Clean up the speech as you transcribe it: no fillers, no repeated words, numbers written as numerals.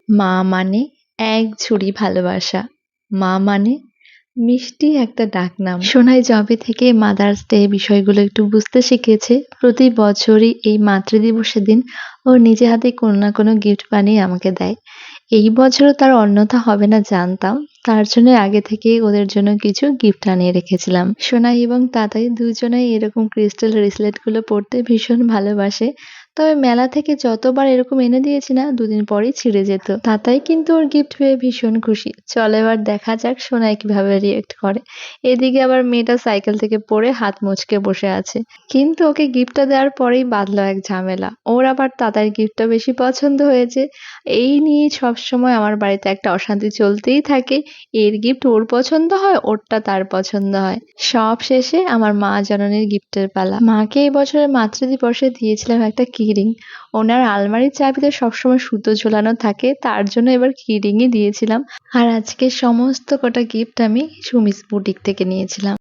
মা মানে এক ঝুড়ি ভালোবাসা। মা মানে মিষ্টি একটা ডাকনাম। সোনাই যবে থেকে মাদার্স ডে বিষয়গুলো একটু বুঝতে শিখেছে, প্রতি বছরই এই মাতৃদিবসের দিন ও নিজে হাতে কোনো না কোনো গিফট বানিয়ে আমাকে দেয়। এই বছরও তার অন্যথা হবে না জানতাম। তার জন্য আগে থেকেই ওদের জন্য কিছু গিফট আনিয়ে রেখেছিলাম। সোনাই এবং তাতাই দুজনেই এরকম ক্রিস্টাল ব্রেসলেট গুলো পরতে ভীষণ ভালোবাসে। তবে মেলা থেকে যতবার এরকম এনে দিয়েছি না, দুদিন পরেই ছিঁড়ে যেত। তাতাই কিন্তু ওর গিফট পেয়ে ভীষণ খুশি। চল এবার দেখা যাক সোনাই কিভাবে রিয়েক্ট করে। এদিকে আবার মেয়েটা সাইকেল থেকে পড়ে হাত মুচকে বসে আছে। কিন্তু ওকে গিফটটা দেওয়ার পরেই বাঁধলো এক ঝামেলা। ওর আবার তাতার গিফটটা বেশি পছন্দ হয়েছে। এই নিয়েই সবসময় আমার বাড়িতে একটা অশান্তি চলতেই থাকে। এর গিফট ওর পছন্দ হয়, ওরটা তার পছন্দ হয়। সব শেষে আমার মা জননীর গিফটের পালা। মাকে এই বছরের মাতৃদিবসে দিয়েছিলাম একটা কিরিং। ওনার আলমারির চাবিতে সবসময় সুতো ঝোলানো থাকে, তার জন্য এবার কিরিংই দিয়েছিলাম। আর আজকে সমস্ত কটা গিফট আমি সুমিস বুটিক থেকে নিয়েছিলাম।